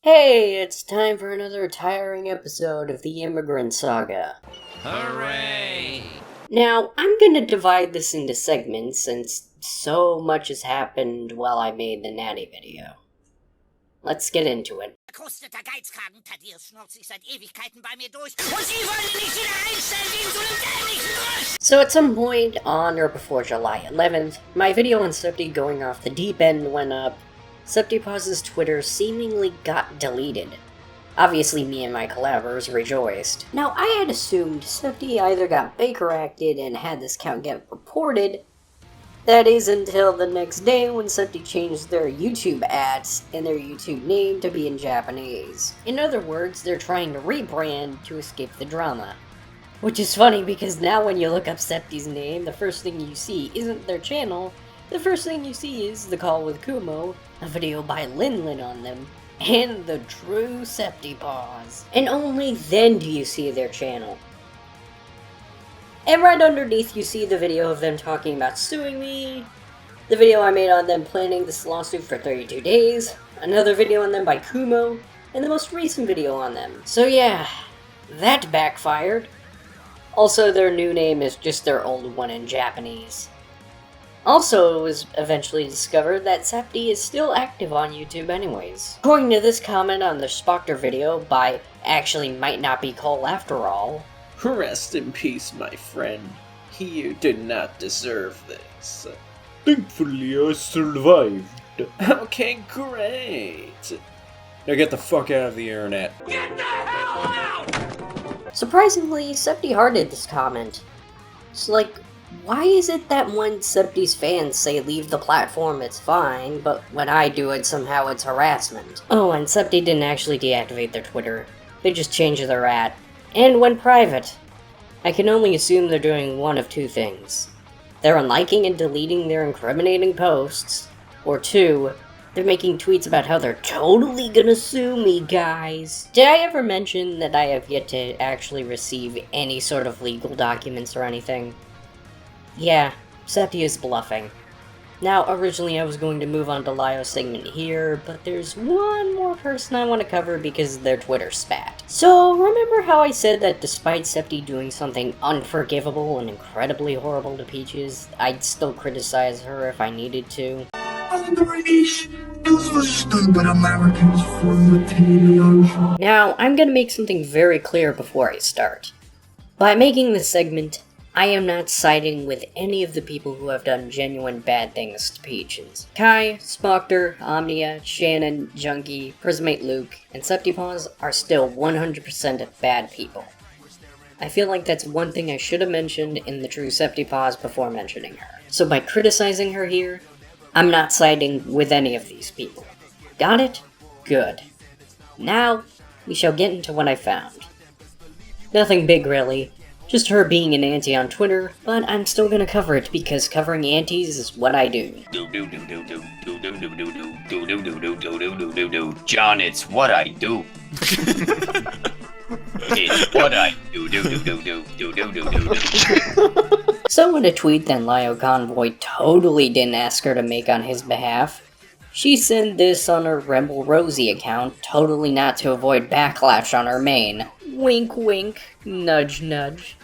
Hey, it's time for another tiring episode of the Immigrant Saga. Hooray! Now, I'm gonna divide this into segments since so much has happened while I made the Natty video. Let's get into it. Verkrusteter Geizkragen, Thaddeus schnurrt sich seit Ewigkeiten bei mir durch und Sie wollen ihn nicht wieder einstellen wegen so einem dämlichen Rüst! So at some point on or before July 11th, my video on Septy going off the deep end went up. SeptyPaws' Twitter seemingly got deleted. Obviously me and my collaborators rejoiced. Now I had assumed Septy either got Baker acted and had this account get reported. That is until the next day when Septy changed their YouTube ads and their YouTube name to be in Japanese. In other words, they're trying to rebrand to escape the drama. Which is funny because now when you look up Septy's name, the first thing you see isn't their channel. The first thing you see is The Call with Kumo, a video by Lin on them, and the true SeptyPaws. And only then do you see their channel. And right underneath you see the video of them talking about suing me, the video I made on them planning this lawsuit for 32 days, another video on them by Kumo, and the most recent video on them. So yeah, that backfired. Also, their new name is just their old one in Japanese. Also, it was eventually discovered that Septy is still active on YouTube anyways. According to this comment on the Spoctor video by Actually Might Not Be Cole After All, Rest in peace, my friend. You did not deserve this. Thankfully, I survived. Okay, great. Now get the fuck out of the internet. Get the hell out! surprisingly, Septy hearted this comment. It's like, why is it that when Septy's fans say leave the platform it's fine, but when I do it somehow it's harassment? Oh, and Septy didn't actually deactivate their Twitter. They just changed their @ and went private. I can only assume they're doing one of two things. They're unliking and deleting their incriminating posts, or 2, they're making tweets about how they're totally gonna sue me, guys. Did I ever mention that I have yet to actually receive any sort of legal documents or anything? Yeah, Septy is bluffing. Now, originally I was going to move on to Lio's segment here, but there's one more person I want to cover because their Twitter spat. So, remember how I said that despite Septy doing something unforgivable and incredibly horrible to Peaches, I'd still criticize her if I needed to? The British, those were stupid Americans from the television. Now, I'm gonna make something very clear before I start. By making this segment, I am not siding with any of the people who have done genuine bad things to Peaches. Kai, Spocter, Omnia, Shannon, Junkie, Prismate Luke, and SeptyPaws are still 100% bad people. I feel like that's one thing I should have mentioned in the true SeptyPaws before mentioning her. So by criticizing her here, I'm not siding with any of these people. Got it? Good. Now, we shall get into what I found. Nothing big really. Just her being an auntie on Twitter, but I'm still gonna cover it because covering aunties is what I do. John, it's what I do. It's what I do. So in a tweet that LioConvoy totally didn't ask her to make on his behalf, she sent this on her Rebel Rosie account, totally not to avoid backlash on her main. Wink wink, nudge nudge.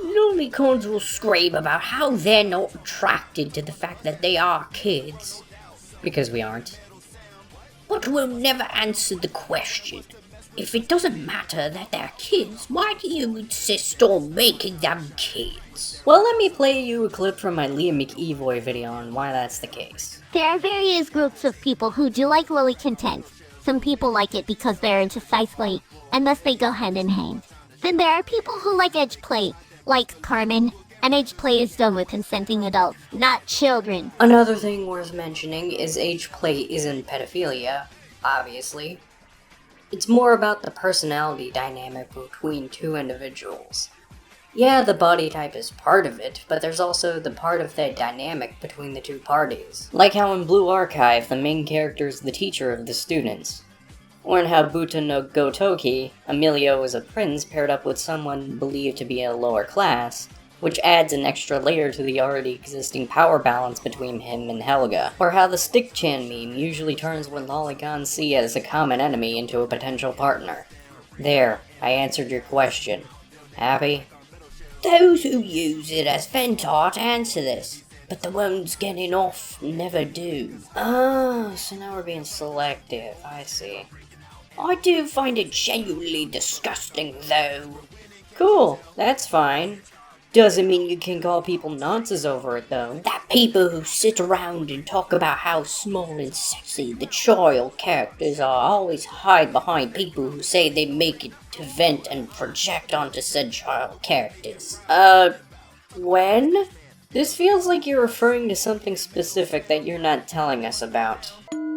Lolicons will scream about how they're not attracted to the fact that they are kids. Because we aren't. But we'll never answer the question. If it doesn't matter that they're kids, why do you insist on making them kids? Well, let me play you a clip from my LioConvoy video on why that's the case. There are various groups of people who do like lily content. Some people like it because they're into size play, and thus they go hand in hand. Then there are people who like edge play, like Carmen, and age play is done with consenting adults, not children. Another thing worth mentioning is age play isn't pedophilia, obviously. It's more about the personality dynamic between two individuals. Yeah, the body type is part of it, but there's also the part of that dynamic between the two parties. Like how in Blue Archive, the main character is the teacher of the students. Or in how Buta no Gotoki, Emilio is a prince paired up with someone believed to be a lower class, which adds an extra layer to the already existing power balance between him and Helga. Or how the Stick-chan meme usually turns what lolicons see as a common enemy into a potential partner. There, I answered your question. Happy? Those who use it as Fentart answer this, but the ones getting off never do. Oh, so now we're being selective, I see. I do find it genuinely disgusting, though. Cool, that's fine. Doesn't mean you can call people nonsense over it, though. That people who sit around and talk about how small and sexy the child characters are always hide behind people who say they make it to vent and project onto said child characters. When? This feels like you're referring to something specific that you're not telling us about.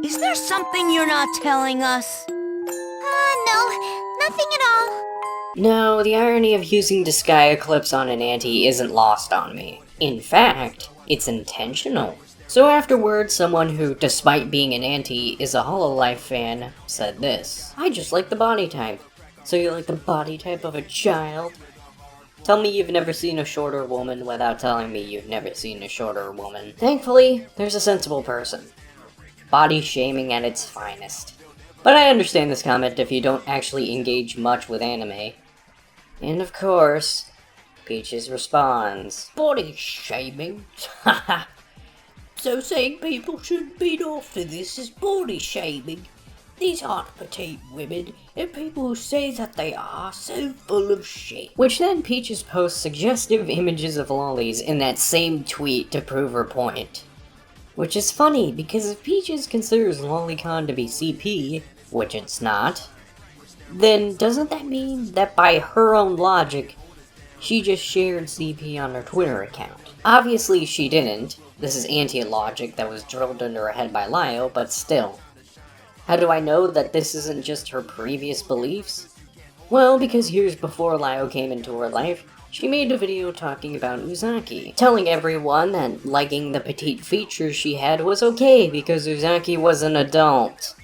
Is there something you're not telling us? No, nothing at all. No, the irony of using Disgaea Eclipse on an auntie isn't lost on me. In fact, it's intentional. So afterwards, someone who, despite being an auntie, is a Hololive fan, said this. I just like the body type. So you like the body type of a child? Tell me you've never seen a shorter woman without telling me you've never seen a shorter woman. Thankfully, there's a sensible person. Body shaming at its finest. But I understand this comment if you don't actually engage much with anime. And of course, Peaches responds, body shaming? Haha. So saying people shouldn't beat off to this is body shaming? These aren't petite women, and people who say that they are so full of shit. Which then Peaches posts suggestive images of lollies in that same tweet to prove her point. Which is funny, because if Peaches considers lolicon to be CP, which it's not, then doesn't that mean that by her own logic, she just shared CP on her Twitter account? Obviously she didn't. This is anti-logic that was drilled into her head by Lio, but still. How do I know that this isn't just her previous beliefs? Well, because years before Lio came into her life, she made a video talking about Uzaki, telling everyone that liking the petite features she had was okay because Uzaki was an adult.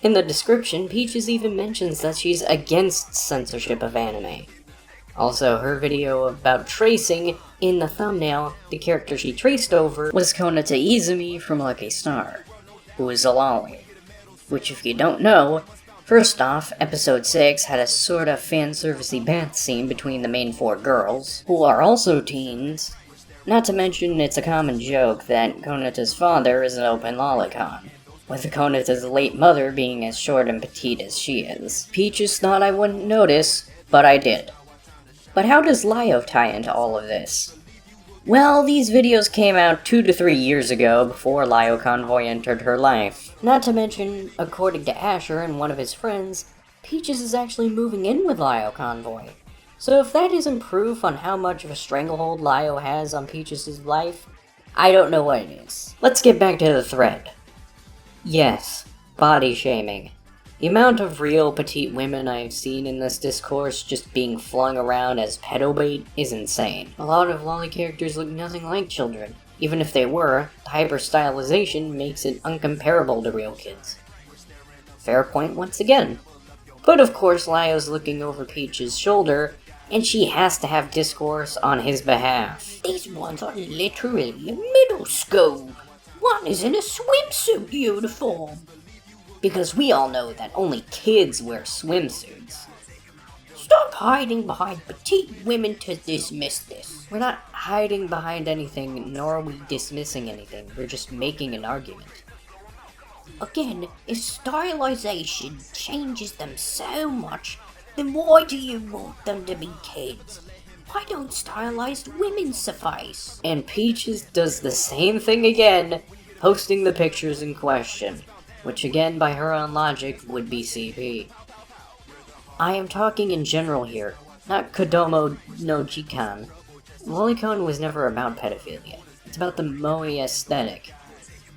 In the description, Peaches even mentions that she's against censorship of anime. Also, her video about tracing, in the thumbnail, the character she traced over was Konata Izumi from Lucky Star, who is a lolly. Which, if you don't know, first off, episode 6 had a sorta fanservice-y bath scene between the main 4 girls, who are also teens. Not to mention, it's a common joke that Konata's father is an open lolicon, with Konata's late mother being as short and petite as she is. Peaches thought I wouldn't notice, but I did. But how does Lio tie into all of this? Well, these videos came out 2 to 3 years ago before LioConvoy entered her life. Not to mention, according to Asher and one of his friends, Peaches is actually moving in with LioConvoy. So if that isn't proof on how much of a stranglehold Lio has on Peaches' life, I don't know what it is. Let's get back to the thread. Yes, body shaming. The amount of real petite women I've seen in this discourse just being flung around as pedo bait is insane. A lot of lolly characters look nothing like children. Even if they were, the hyper-stylization makes it uncomparable to real kids. Fair point once again. But of course Lio's looking over Peach's shoulder, and she has to have discourse on his behalf. These ones are literally in middle school. One is in a swimsuit uniform. Because we all know that only kids wear swimsuits. Stop hiding behind petite women to dismiss this. We're not hiding behind anything, nor are we dismissing anything. We're just making an argument. Again, if stylization changes them so much, then why do you want them to be kids? Why don't stylized women suffice? And Peaches does the same thing again, posting the pictures in question, which again by her own logic would be CP. I am talking in general here, not Kodomo no Jikan. Lolicon was never about pedophilia. It's about the moe aesthetic,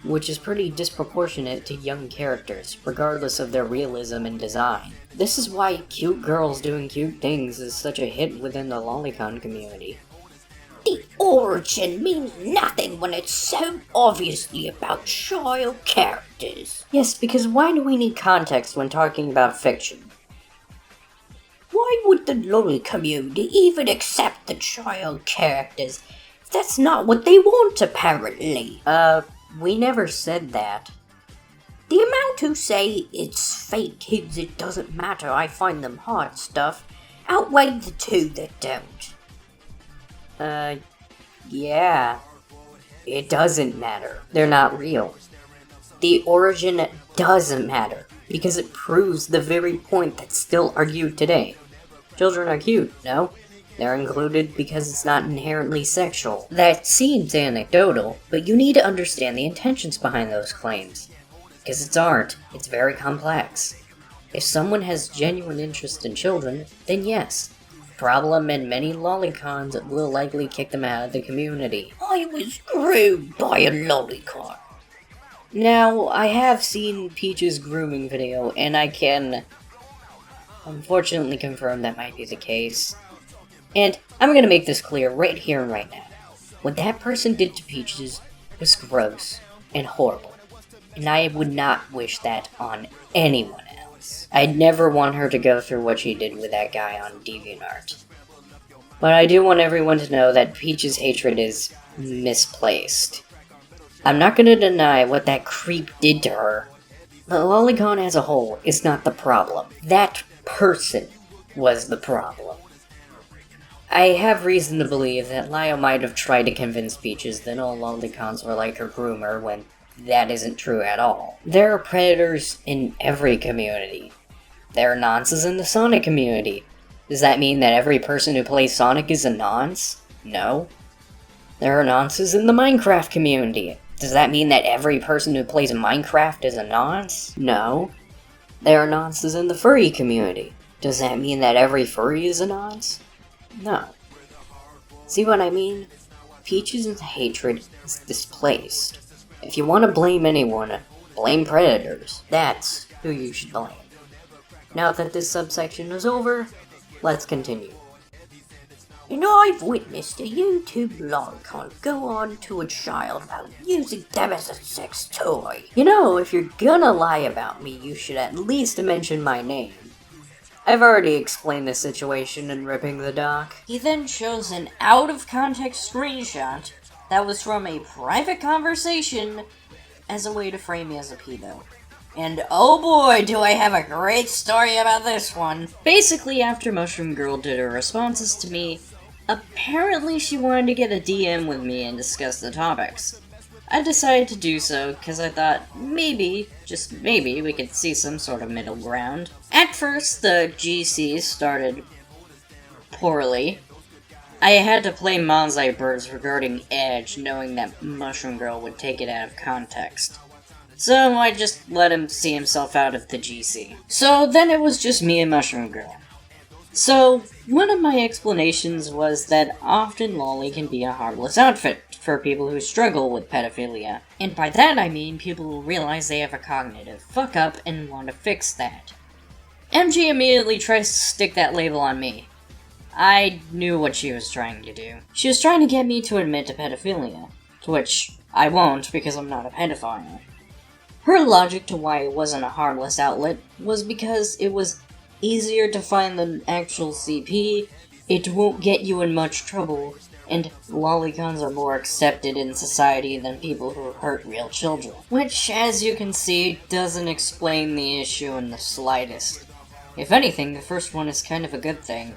which is pretty disproportionate to young characters, regardless of their realism and design. This is why cute girls doing cute things is such a hit within the lolicon community. The origin means nothing when it's so obviously about child characters. Yes, because why do we need context when talking about fiction? Why would the lolly community even accept the child characters? That's not what they want, apparently. We never said that. The amount who say it's fake kids, it doesn't matter, I find them hot stuff, outweigh the two that don't. Yeah. It doesn't matter. They're not real. The origin doesn't matter, because it proves the very point that's still argued today. Children are cute, no? They're included because it's not inherently sexual. That seems anecdotal, but you need to understand the intentions behind those claims. Because it's art, it's very complex. If someone has genuine interest in children, then yes. Problem and many lolicons will likely kick them out of the community. I was groomed by a lolicon. Now, I have seen Peach's grooming video, and I can unfortunately confirm that might be the case. And I'm gonna make this clear right here and right now. What that person did to Peaches was gross and horrible. And I would not wish that on anyone else. I'd never want her to go through what she did with that guy on DeviantArt. But I do want everyone to know that Peach's hatred is misplaced. I'm not gonna deny what that creep did to her. The lolicon as a whole is not the problem. That person was the problem. I have reason to believe that Lio might have tried to convince Peaches that all lolicons were like her groomer when that isn't true at all. There are predators in every community. There are nonces in the Sonic community. Does that mean that every person who plays Sonic is a nonce? No. There are nonces in the Minecraft community. Does that mean that every person who plays Minecraft is a nonce? No. There are nonces in the furry community. Does that mean that every furry is a nonce? No. See what I mean? Peaches' hatred is displaced. If you want to blame anyone, blame predators. That's who you should blame. Now that this subsection is over, let's continue. And I've witnessed a YouTube lolicon go on to a child about using them as a sex toy. You know, if you're gonna lie about me, you should at least mention my name. I've already explained the situation in Ripping the Doc. He then shows an out-of-context screenshot that was from a private conversation as a way to frame me as a pedo. And oh boy, do I have a great story about this one. Basically, after Mushroom Girl did her responses to me, apparently she wanted to get a DM with me and discuss the topics. I decided to do so because I thought maybe, just maybe, we could see some sort of middle ground. At first, the GC started poorly, I had to play Manzai Birds regarding Edge, knowing that Mushroom Girl would take it out of context. So I just let him see himself out of the GC. So then it was just me and Mushroom Girl. So, one of my explanations was that often lolly can be a harmless outfit for people who struggle with pedophilia. And by that I mean people who realize they have a cognitive fuck-up and want to fix that. MG immediately tries to stick that label on me. I knew what she was trying to do. She was trying to get me to admit to pedophilia, to which I won't because I'm not a pedophile. Her logic to why it wasn't a harmless outlet was because it was easier to find than actual CP, it won't get you in much trouble, and lolicons are more accepted in society than people who hurt real children. Which, as you can see, doesn't explain the issue in the slightest. If anything, the first one is kind of a good thing.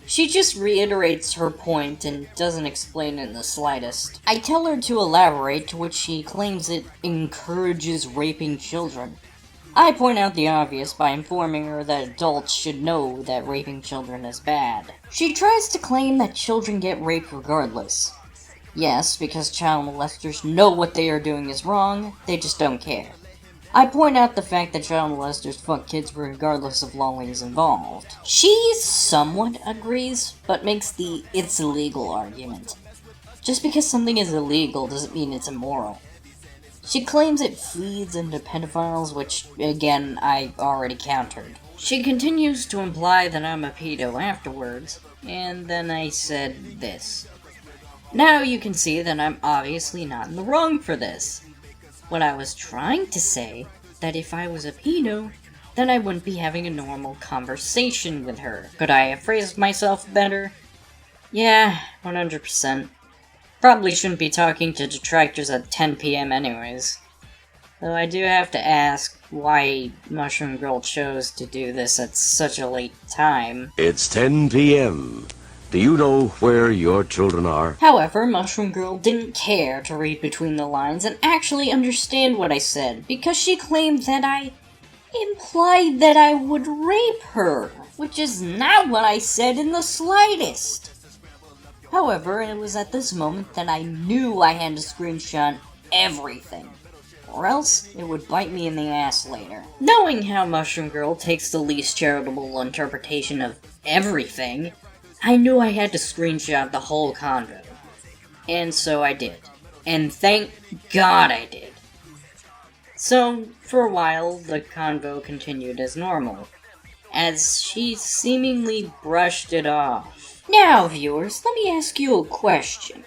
She just reiterates her point and doesn't explain it in the slightest. I tell her to elaborate, to which she claims it encourages raping children. I point out the obvious by informing her that adults should know that raping children is bad. She tries to claim that children get raped regardless. Yes, because child molesters know what they are doing is wrong, they just don't care. I point out the fact that child molesters fuck kids regardless of lollies involved. She somewhat agrees, but makes the it's illegal argument. Just because something is illegal doesn't mean it's immoral. She claims it feeds into pedophiles, which, again, I already countered. She continues to imply that I'm a pedo afterwards, and then I said this. Now you can see that I'm obviously not in the wrong for this. What I was trying to say, that if I was a pedo, then I wouldn't be having a normal conversation with her. Could I have phrased myself better? Yeah, 100%. Probably shouldn't be talking to detractors at 10 PM anyways. Though I do have to ask why Mushroom Girl chose to do this at such a late time. It's 10 p.m. Do you know where your children are? However, Mushroom Girl didn't care to read between the lines and actually understand what I said, because she claimed that I implied that I would rape her, which is not what I said in the slightest. However, it was at this moment that I knew I had to screenshot everything, or else it would bite me in the ass later. Knowing how Mushroom Girl takes the least charitable interpretation of everything, I knew I had to screenshot the whole convo. And so I did. And thank God I did. So, for a while, the convo continued as normal, as she seemingly brushed it off. Now, viewers, let me ask you a question.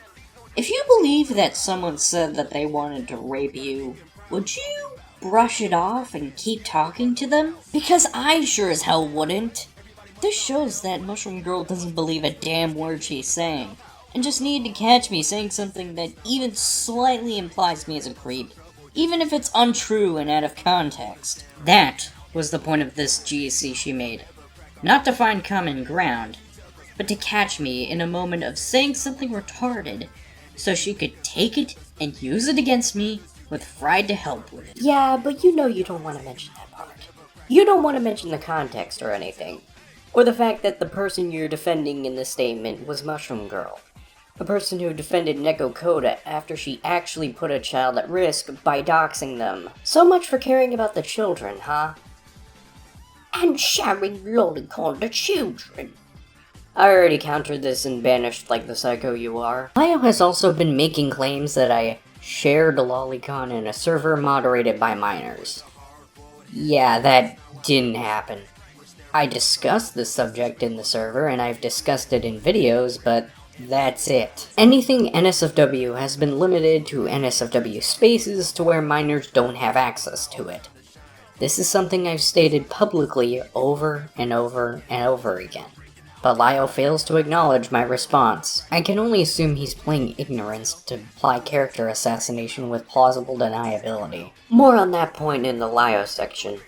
If you believe that someone said that they wanted to rape you, would you brush it off and keep talking to them? Because I sure as hell wouldn't. This shows that Mushroom Girl doesn't believe a damn word she's saying, and just needed to catch me saying something that even slightly implies me as a creep, even if it's untrue and out of context. That was the point of this GC she made. Not to find common ground, but to catch me in a moment of saying something retarded, so she could take it and use it against me with Fried to help with it. Yeah, but you know you don't want to mention that part. You don't want to mention the context or anything. Or the fact that the person you're defending in this statement was Mushroom Girl. A person who defended Neko Koda after she actually put a child at risk by doxing them. So much for caring about the children, huh? And sharing lolicon to children. I already countered this and banished like the psycho you are. Lio has also been making claims that I shared a lolicon in a server moderated by minors. Yeah, that didn't happen. I discussed this subject in the server, and I've discussed it in videos, but that's it. Anything NSFW has been limited to NSFW spaces to where minors don't have access to it. This is something I've stated publicly over and over and over again. But Lio fails to acknowledge my response. I can only assume he's playing ignorance to imply character assassination with plausible deniability. More on that point in the Lio section.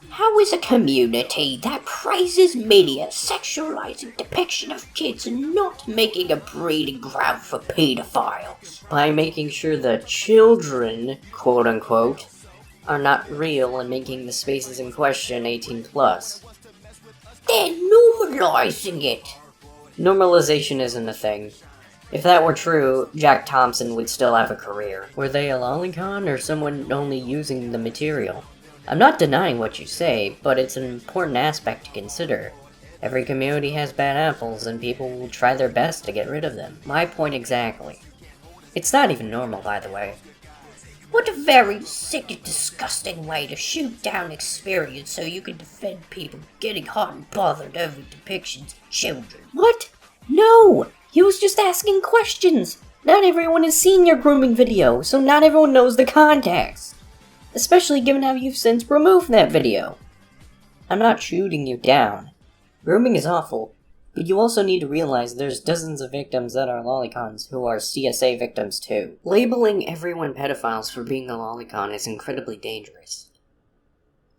How is a community that praises media sexualizing depiction of kids and not making a breeding ground for pedophiles? By making sure the children, quote-unquote, are not real and making the spaces in question 18+. They're normalizing it. Normalization isn't a thing. If that were true, Jack Thompson would still have a career. Were they a lolicon or someone only using the material? I'm not denying what you say, but it's an important aspect to consider. Every community has bad apples, and people will try their best to get rid of them. My point exactly. It's not even normal, by the way. What a very sick and disgusting way to shoot down experience so you can defend people getting hot and bothered over depictions of children. What? No! He was just asking questions! Not everyone has seen your grooming video, so not everyone knows the context. Especially given how you've since removed that video. I'm not shooting you down. Grooming is awful, but you also need to realize there's dozens of victims that are lolicons who are CSA victims too. Labeling everyone pedophiles for being a lolicon is incredibly dangerous.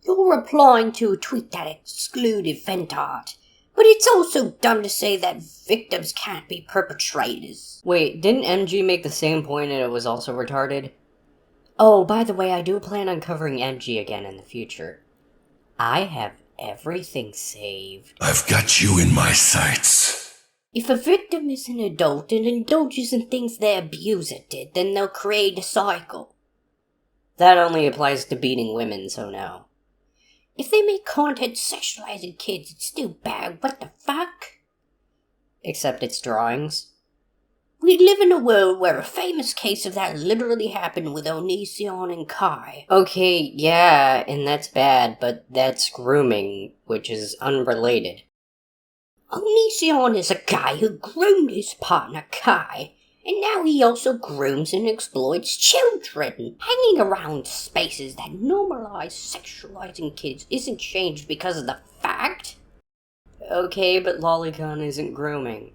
You're replying to a tweet that excluded Ventard, but it's also dumb to say that victims can't be perpetrators. Wait, didn't MG make the same point and it was also retarded? Oh, by the way, I do plan on covering MG again in the future. I have everything saved. I've got you in my sights. If a victim is an adult and indulges in things their abuser did, then they'll create a cycle. That only applies to beating women, so no. If they make content sexualizing kids, it's still bad. What the fuck? Except it's drawings. We live in a world where a famous case of that literally happened with Onision and Kai. Okay, yeah, and that's bad, but that's grooming, which is unrelated. Onision is a guy who groomed his partner Kai, and now he also grooms and exploits children. Hanging around spaces that normalize sexualizing kids isn't changed because of the fact. Okay, but lolicon isn't grooming.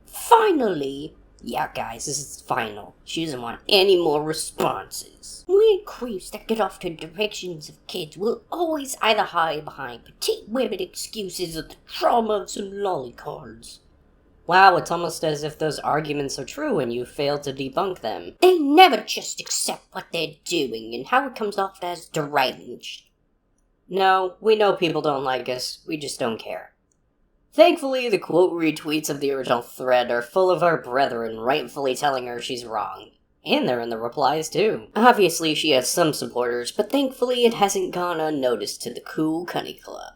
Finally, yeah guys, this is final. She doesn't want any more responses. Weird creeps that get off to depictions of kids will always either hide behind petite women excuses or the trauma of some lolicons. Wow, it's almost as if those arguments are true and you fail to debunk them. They never just accept what they're doing and how it comes off as deranged. No, we know people don't like us, we just don't care. Thankfully, the quote retweets of the original thread are full of our brethren rightfully telling her she's wrong. And they're in the replies too. Obviously, she has some supporters, but thankfully it hasn't gone unnoticed to the cool Cunny Club.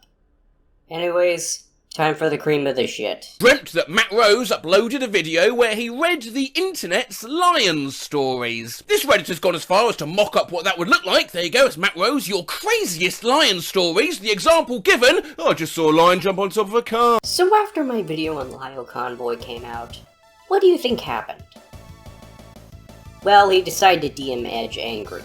Anyways, time for the cream of the shit. Dreamt that Matt Rose uploaded a video where he read the internet's lion stories. This Redditor's gone as far as to mock up what that would look like. There you go, it's Matt Rose, your craziest lion stories. The example given, I just saw a lion jump on top of a car. So after my video on LioConvoy came out, what do you think happened? Well, he decided to DM Edge angry.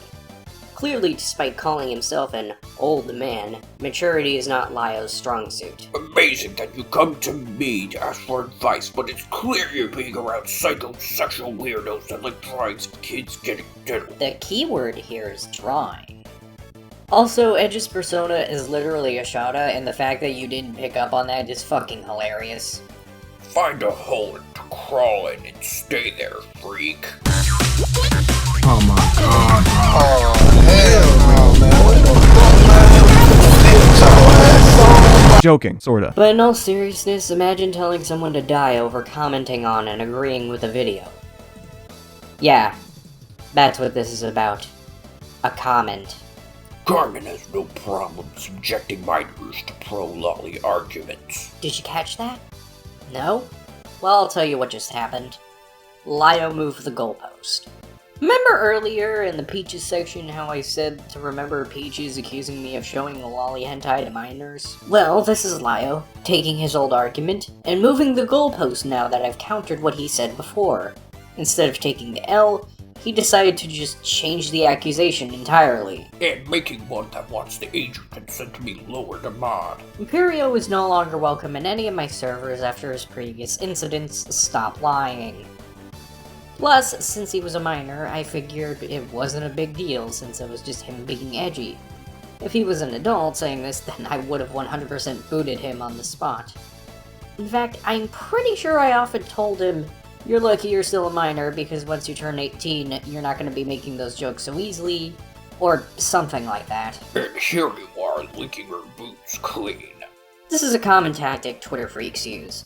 Clearly, despite calling himself an old man, maturity is not Lio's strong suit. Amazing that you come to me to ask for advice, but it's clear you're being around psychosexual weirdos that like drawings of kids getting diddled. The keyword here is drawing. Also, Edge's persona is literally a Shada, and the fact that you didn't pick up on that is fucking hilarious. Find a hole to crawl in and stay there, freak. Oh my god, bro. Oh, hell no, man. What the fuck, man? Joking, sorta. But in all seriousness, imagine telling someone to die over commenting on and agreeing with a video. Yeah, that's what this is about. A comment. Carmen has no problem subjecting minors to pro-lolly arguments. Did you catch that? No? Well, I'll tell you what just happened. Lio moved the goalpost. Remember earlier in the Peaches section how I said to remember Peaches accusing me of showing the lolly hentai to minors? Well, this is Lio, taking his old argument, and moving the goalpost now that I've countered what he said before. Instead of taking the L, he decided to just change the accusation entirely. And making one that wants the age consent to be lower to mod. Imperio is no longer welcome in any of my servers after his previous incidents. Stop lying. Plus, since he was a minor, I figured it wasn't a big deal since it was just him being edgy. If he was an adult saying this, then I would have 100% booted him on the spot. In fact, I'm pretty sure I often told him, "You're lucky you're still a minor, because once you turn 18, you're not going to be making those jokes so easily," or something like that. And here you are, licking her boots clean. This is a common tactic Twitter freaks use.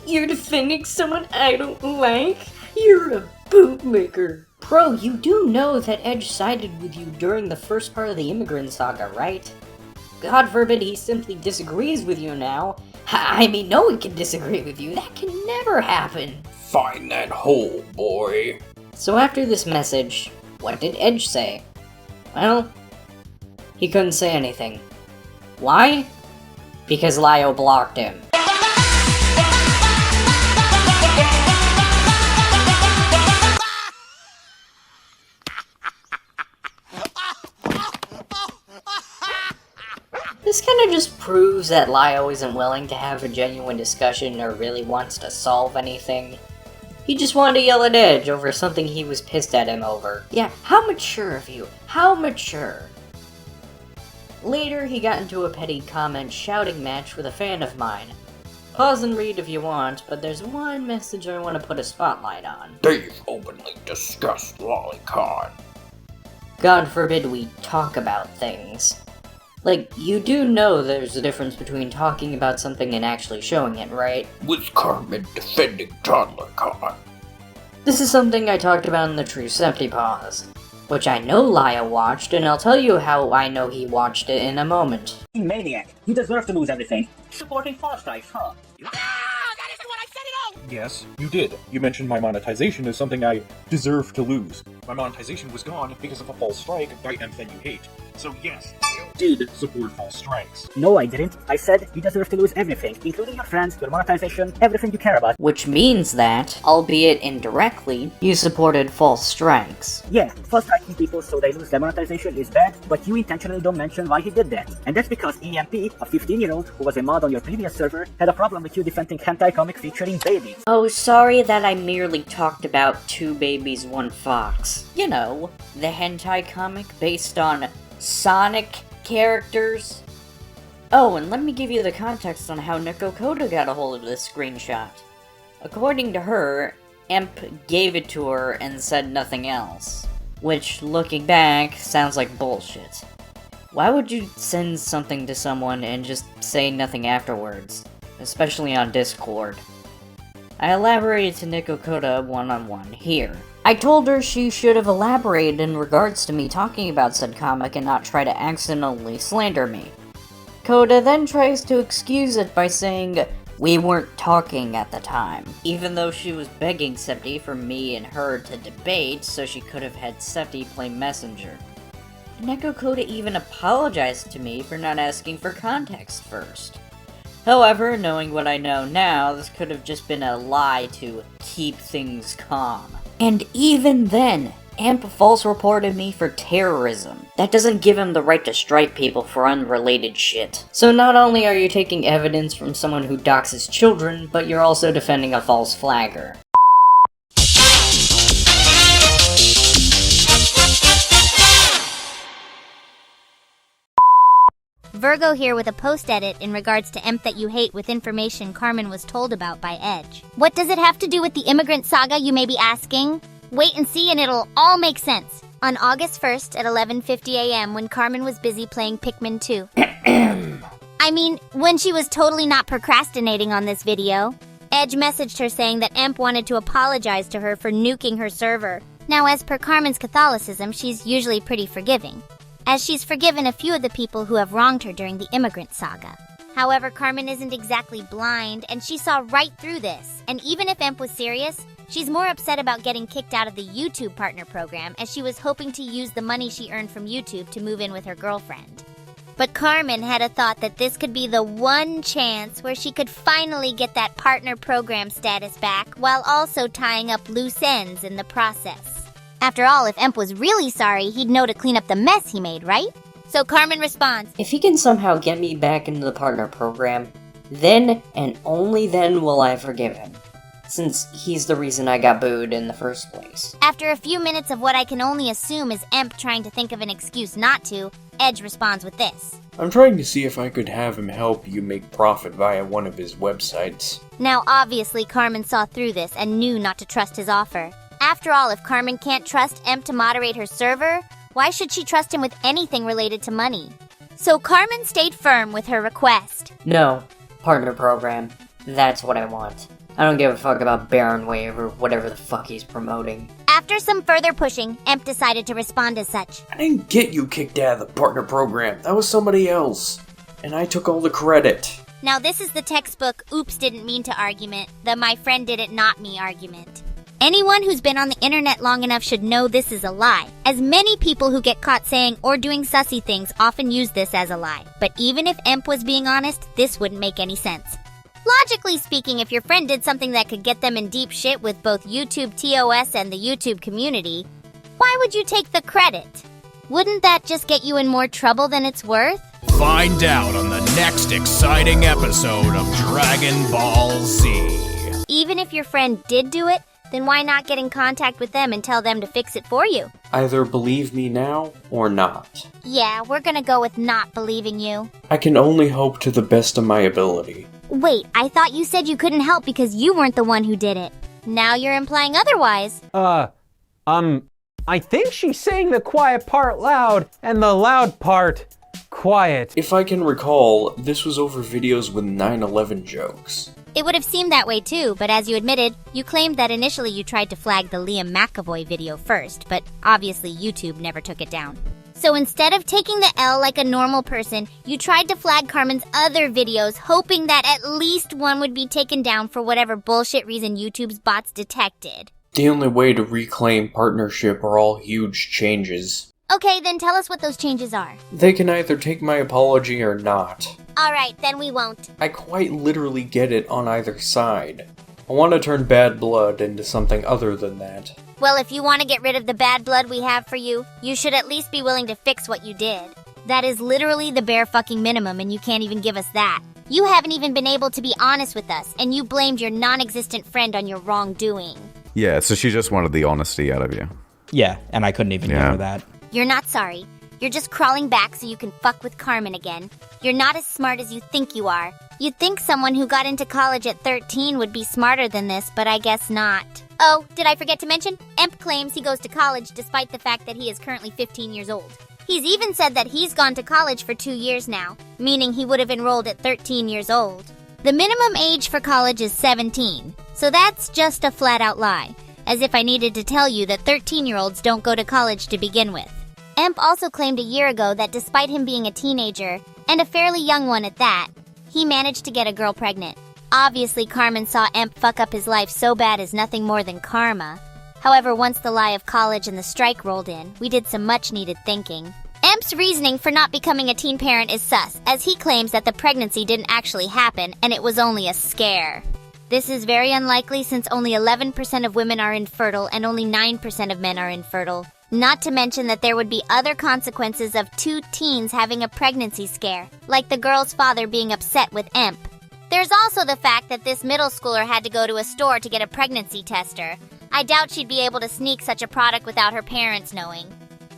You're defending someone I don't like? You're a bootlicker. Bro, you do know that Edge sided with you during the first part of the Immigrant Saga, right? God forbid he simply disagrees with you now. I mean, no one can disagree with you. That can never happen. Find that hole, boy. So after this message, what did Edge say? Well, he couldn't say anything. Why? Because Lio blocked him. This kind of just proves that Lio isn't willing to have a genuine discussion or really wants to solve anything. He just wanted to yell at Edge over something he was pissed at him over. Yeah, how mature of you? How mature? Later, he got into a petty comment shouting match with a fan of mine. Pause and read if you want, but there's one message I want to put a spotlight on. They've openly discussed LioCon. God forbid we talk about things. Like, you do know there's a difference between talking about something and actually showing it, right? Was Carmen defending ToddlerCon? This is something I talked about in the true SeptyPaws, which I know Lio watched, and I'll tell you how I know he watched it in a moment. Maniac, you deserve to lose everything. Supporting false life, huh? Yes, you did. You mentioned my monetization is something I deserve to lose. My monetization was gone because of a false strike by EmpThatYouHate. So yes, you did support false strikes. No, I didn't. I said you deserve to lose everything, including your friends, your monetization, everything you care about. Which means that, albeit indirectly, you supported false strikes. Yeah, false striking people so they lose their monetization is bad, but you intentionally don't mention why he did that. And that's because EMP, a 15-year-old who was a mod on your previous server, had a problem with you defending hentai comic featuring babies. Oh, sorry that I merely talked about 2 babies, 1 fox. You know, the hentai comic based on Sonic characters. Oh, and let me give you the context on how Nekokoda got a hold of this screenshot. According to her, Emp gave it to her and said nothing else. Which, looking back, sounds like bullshit. Why would you send something to someone and just say nothing afterwards? Especially on Discord. I elaborated to Nekokoda one-on-one here. I told her she should have elaborated in regards to me talking about said comic and not try to accidentally slander me. Koda then tries to excuse it by saying we weren't talking at the time, even though she was begging Septy for me and her to debate so she could have had Septy play messenger. Nekokoda even apologized to me for not asking for context first. However, knowing what I know now, this could have just been a lie to keep things calm. And even then, Amp false reported me for terrorism. That doesn't give him the right to strike people for unrelated shit. So not only are you taking evidence from someone who doxes children, but you're also defending a false flagger. Virgo here with a post edit in regards to EmpThatYouHate with information Carmen was told about by Edge. What does it have to do with the Immigrant Saga, you may be asking? Wait and see and it'll all make sense. On August 1st at 11:50 a.m. when Carmen was busy playing Pikmin 2. I mean, when she was totally not procrastinating on this video. Edge messaged her saying that Emp wanted to apologize to her for nuking her server. Now, as per Carmen's Catholicism, she's usually pretty forgiving, as she's forgiven a few of the people who have wronged her during the Immigrant Saga. However, Carmen isn't exactly blind, and she saw right through this. And even if Emp was serious, she's more upset about getting kicked out of the YouTube partner program, as she was hoping to use the money she earned from YouTube to move in with her girlfriend. But Carmen had a thought that this could be the one chance where she could finally get that partner program status back, while also tying up loose ends in the process. After all, if Emp was really sorry, he'd know to clean up the mess he made, right? So Carmen responds, if he can somehow get me back into the partner program, then and only then will I forgive him, since he's the reason I got booed in the first place. After a few minutes of what I can only assume is Emp trying to think of an excuse not to, Edge responds with this. I'm trying to see if I could have him help you make profit via one of his websites. Now obviously Carmen saw through this and knew not to trust his offer. After all, if Carmen can't trust Emp to moderate her server, why should she trust him with anything related to money? So Carmen stayed firm with her request. No, partner program. That's what I want. I don't give a fuck about Baron Wave or whatever the fuck he's promoting. After some further pushing, Emp decided to respond as such. I didn't get you kicked out of the partner program. That was somebody else. And I took all the credit. Now this is the textbook oops didn't mean to argument, the my friend did it not me argument. Anyone who's been on the internet long enough should know this is a lie, as many people who get caught saying or doing sussy things often use this as a lie. But even if Emp was being honest, this wouldn't make any sense. Logically speaking, if your friend did something that could get them in deep shit with both YouTube TOS and the YouTube community, why would you take the credit? Wouldn't that just get you in more trouble than it's worth? Find out on the next exciting episode of Dragon Ball Z. Even if your friend did do it, then why not get in contact with them and tell them to fix it for you? Either believe me now or not. Yeah, we're gonna go with not believing you. I can only hope to the best of my ability. Wait, I thought you said you couldn't help because you weren't the one who did it. Now you're implying otherwise. I think she's saying the quiet part loud and the loud part quiet. If I can recall, this was over videos with 9/11 jokes. It would have seemed that way too, but as you admitted, you claimed that initially you tried to flag the LioConvoy video first, but obviously YouTube never took it down. So instead of taking the L like a normal person, you tried to flag Carmen's other videos, hoping that at least one would be taken down for whatever bullshit reason YouTube's bots detected. The only way to reclaim partnership are all huge changes. Okay, then tell us what those changes are. They can either take my apology or not. Alright, then we won't. I quite literally get it on either side. I want to turn bad blood into something other than that. Well, if you want to get rid of the bad blood we have for you, you should at least be willing to fix what you did. That is literally the bare fucking minimum, and you can't even give us that. You haven't even been able to be honest with us, and you blamed your non-existent friend on your wrongdoing. Yeah, so she just wanted the honesty out of you. Yeah, and I couldn't even give her that. You're not sorry. You're just crawling back so you can fuck with Carmen again. You're not as smart as you think you are. You'd think someone who got into college at 13 would be smarter than this, but I guess not. Oh, did I forget to mention? Emp claims he goes to college despite the fact that he is currently 15 years old. He's even said that he's gone to college for 2 years now, meaning he would have enrolled at 13 years old. The minimum age for college is 17, so that's just a flat-out lie, as if I needed to tell you that 13-year-olds don't go to college to begin with. Emp also claimed a year ago that despite him being a teenager, and a fairly young one at that, he managed to get a girl pregnant. Obviously, Carmen saw Emp fuck up his life so bad as nothing more than karma. However, once the lie of college and the strike rolled in, we did some much-needed thinking. Emp's reasoning for not becoming a teen parent is sus, as he claims that the pregnancy didn't actually happen and it was only a scare. This is very unlikely since only 11% of women are infertile and only 9% of men are infertile. Not to mention that there would be other consequences of 2 teens having a pregnancy scare, like the girl's father being upset with Emp. There's also the fact that this middle schooler had to go to a store to get a pregnancy tester. I doubt she'd be able to sneak such a product without her parents knowing.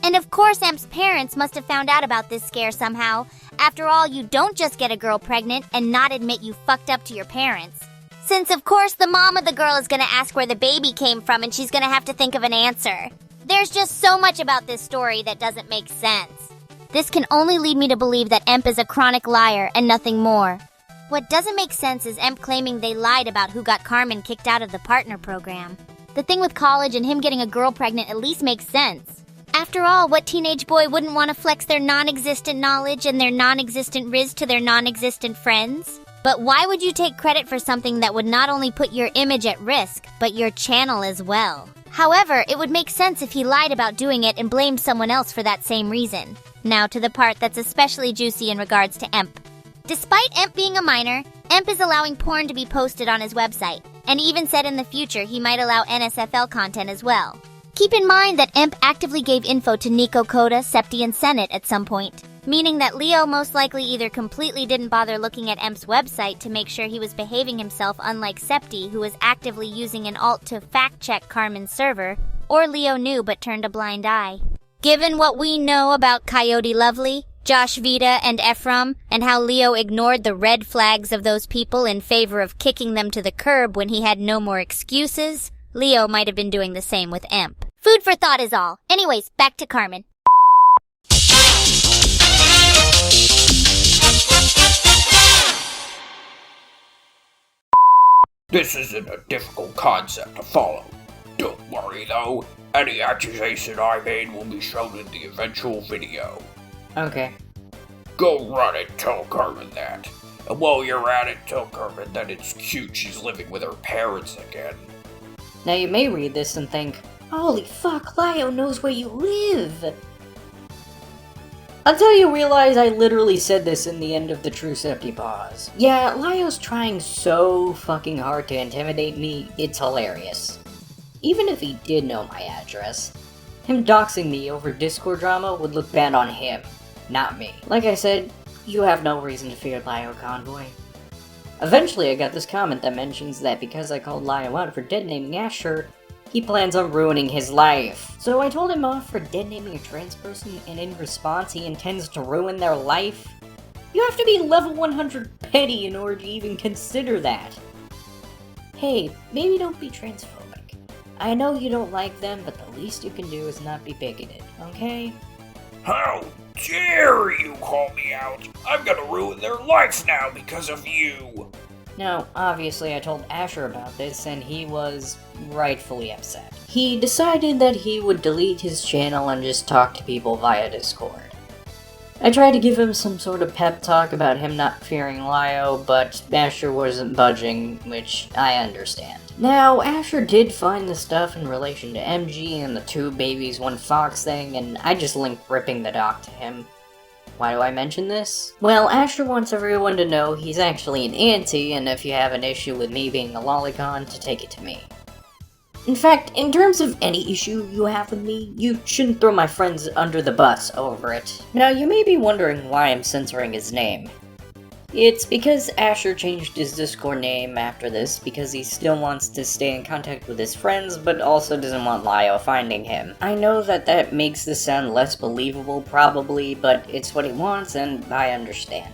And of course Emp's parents must have found out about this scare somehow. After all, you don't just get a girl pregnant and not admit you fucked up to your parents. Since of course the mom of the girl is gonna ask where the baby came from and she's gonna have to think of an answer. There's just so much about this story that doesn't make sense. This can only lead me to believe that Emp is a chronic liar and nothing more. What doesn't make sense is Emp claiming they lied about who got Carmen kicked out of the partner program. The thing with college and him getting a girl pregnant at least makes sense. After all, what teenage boy wouldn't want to flex their non-existent knowledge and their non-existent riz to their non-existent friends? But why would you take credit for something that would not only put your image at risk, but your channel as well? However, it would make sense if he lied about doing it and blamed someone else for that same reason. Now to the part that's especially juicy in regards to Emp. Despite Emp being a minor, Emp is allowing porn to be posted on his website, and even said in the future he might allow NSFL content as well. Keep in mind that Emp actively gave info to Nico, Coda, Septy, and Senate at some point, meaning that Leo most likely either completely didn't bother looking at Emp's website to make sure he was behaving himself unlike Septy, who was actively using an alt to fact-check Carmen's server, or Leo knew but turned a blind eye. Given what we know about Coyote Lovely, Josh Vita, and Ephraim, and how Leo ignored the red flags of those people in favor of kicking them to the curb when he had no more excuses, Leo might have been doing the same with Emp. Food for thought is all. Anyways, back to Carmen. This isn't a difficult concept to follow. Don't worry though, any accusation I made will be shown in the eventual video. Okay. Go run it, tell Carmen that. And while you're at it, tell Carmen that it's cute she's living with her parents again. Now you may read this and think, holy fuck, Lio knows where you live! Until you realize I literally said this in the end of the true SeptyPaws. Yeah, Lio's trying so fucking hard to intimidate me, it's hilarious. Even if he did know my address, him doxing me over Discord drama would look bad on him, not me. Like I said, you have no reason to fear LioConvoy. Eventually I got this comment that mentions that because I called Lio out for dead-naming Asher, he plans on ruining his life. So I told him off for dead-naming a trans person, and in response he intends to ruin their life? You have to be level 100 petty in order to even consider that. Hey, maybe don't be transphobic. I know you don't like them, but the least you can do is not be bigoted, okay? How dare you call me out? I'm gonna ruin their life now because of you! Now, obviously I told Asher about this, and he was rightfully upset. He decided that he would delete his channel and just talk to people via Discord. I tried to give him some sort of pep talk about him not fearing Lio, but Asher wasn't budging, which I understand. Now, Asher did find the stuff in relation to MG and the 2 babies 1 fox thing, and I just linked ripping the doc to him. Why do I mention this? Well, Asher wants everyone to know he's actually an auntie, and if you have an issue with me being a lolicon, to take it to me. In fact, in terms of any issue you have with me, you shouldn't throw my friends under the bus over it. Now, you may be wondering why I'm censoring his name. It's because Asher changed his Discord name after this because he still wants to stay in contact with his friends, but also doesn't want Lio finding him. I know that makes this sound less believable, probably, but it's what he wants, and I understand.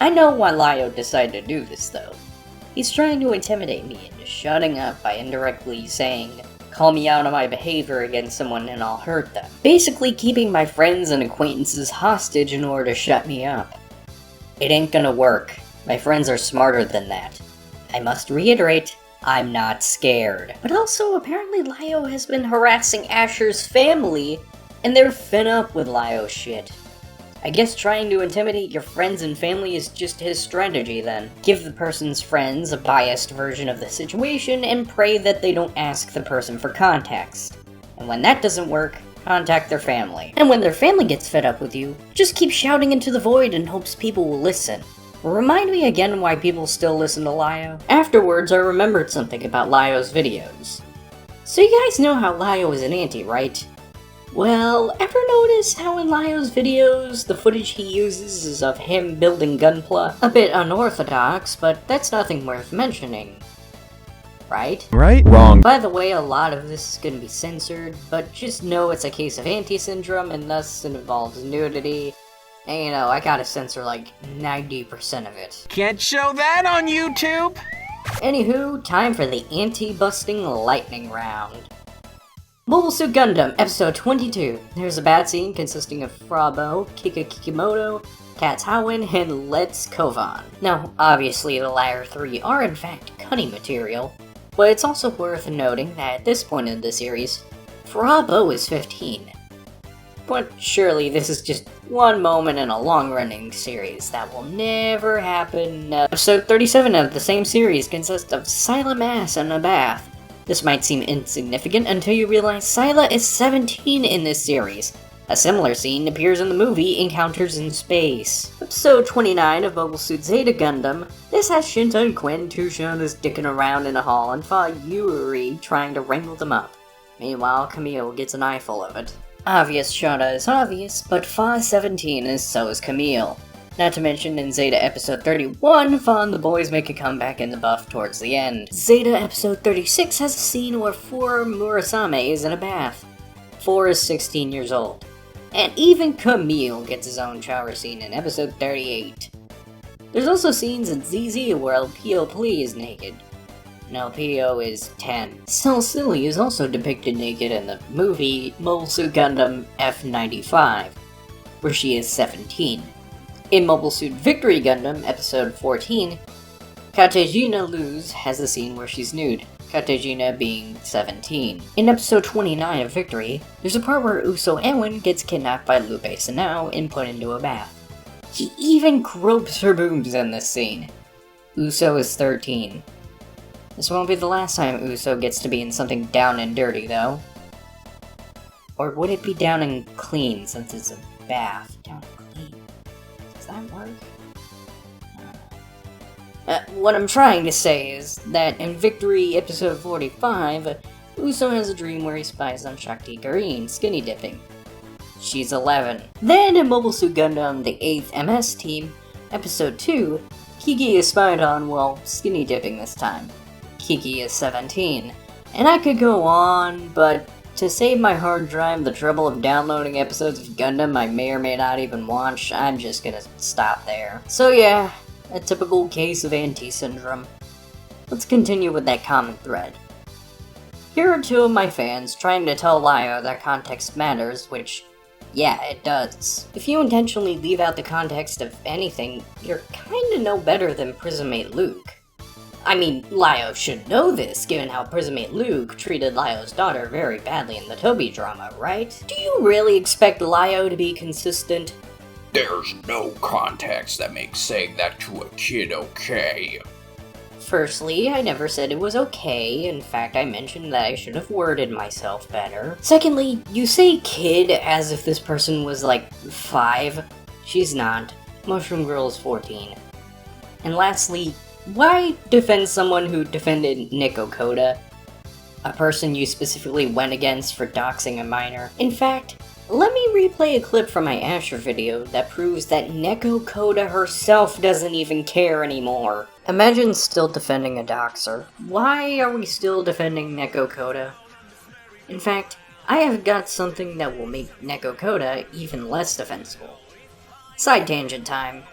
I know why Lio decided to do this, though. He's trying to intimidate me into shutting up by indirectly saying, call me out on my behavior against someone and I'll hurt them. Basically keeping my friends and acquaintances hostage in order to shut me up. It ain't gonna work. My friends are smarter than that. I must reiterate, I'm not scared. But also, apparently Lio has been harassing Asher's family, and they're fed up with Lio's shit. I guess trying to intimidate your friends and family is just his strategy then. Give the person's friends a biased version of the situation and pray that they don't ask the person for context. And when that doesn't work, contact their family. And when their family gets fed up with you, just keep shouting into the void in hopes people will listen. Remind me again why people still listen to Lio. Afterwards, I remembered something about Lio's videos. So you guys know how Lio is an auntie, right? Well, ever noticed how in Lio's videos, the footage he uses is of him building Gunpla? A bit unorthodox, but that's nothing worth mentioning. Right? Right? Wrong. By the way, a lot of this is going to be censored, but just know it's a case of anti-syndrome, and thus it involves nudity. And you know, I gotta censor like 90% of it. Can't show that on YouTube! Anywho, time for the anti-busting lightning round. Mobile Suit Gundam, episode 22. There's a bad scene consisting of Frabo, Kika Kikimoto, Katz Howin, and Let's Kovan. Now, obviously the latter 3 are in fact cutting material, but it's also worth noting that at this point in the series, Frabo is 15. But surely this is just one moment in a long-running series that will never happen. Episode 37 of the same series consists of Scylla Mass and a bath. This might seem insignificant until you realize Scylla is 17 in this series. A similar scene appears in the movie Encounters in Space. Episode 29 of Mobile Suit Zeta Gundam. This has Shinta and Quinn, 2 Shonas dicking around in a hall and Fa Yuri trying to wrangle them up. Meanwhile, Camille gets an eyeful of it. Obvious Shona is obvious, but Fa 17 is so is Camille. Not to mention, in Zeta episode 31, Fa and the boys make a comeback in the buff towards the end. Zeta episode 36 has a scene where 4 Murasame is in a bath. 4 is 16 years old. And even Camille gets his own shower scene in episode 38. There's also scenes in ZZ where Elpio Pli is naked. And Elpio is 10. Cell-Silly is also depicted naked in the movie Mobile Suit Gundam F95, where she is 17. In Mobile Suit Victory Gundam episode 14, Katejina Luz has a scene where she's nude, Katejina being 17. In episode 29 of Victory, there's a part where Uso Ewan gets kidnapped by Lupe Sanao and put into a bath. He even gropes her boobs in this scene. Uso is 13. This won't be the last time Uso gets to be in something down and dirty, though. Or would it be down and clean, since it's a bath? Down and clean. Does that work? What I'm trying to say is that in Victory episode 45, Uso has a dream where he spies on Shakti Green skinny dipping. She's 11. Then in Mobile Suit Gundam, the 8th MS team, episode 2, Kiki is spied on while skinny dipping this time. Kiki is 17. And I could go on, but to save my hard drive the trouble of downloading episodes of Gundam I may or may not even watch, I'm just gonna stop there. So yeah, a typical case of anti-syndrome. Let's continue with that common thread. Here are two of my fans trying to tell Lio that context matters, which, yeah, it does. If you intentionally leave out the context of anything, you're kinda no better than Prismate Luke. I mean, Lio should know this, given how Prismate Luke treated Lio's daughter very badly in the Toby drama, right? Do you really expect Lio to be consistent? There's no context that makes saying that to a kid okay. Firstly, I never said it was okay. In fact, I mentioned that I should have worded myself better. Secondly, you say kid as if this person was like 5. She's not. Mushroom Girl is 14. And lastly, why defend someone who defended Neko Koda? A person you specifically went against for doxing a minor. In fact, let me replay a clip from my Asher video that proves that Neko Koda herself doesn't even care anymore. Imagine still defending a doxer. Why are we still defending Neko Koda? In fact, I have got something that will make Neko Koda even less defensible. Side tangent time.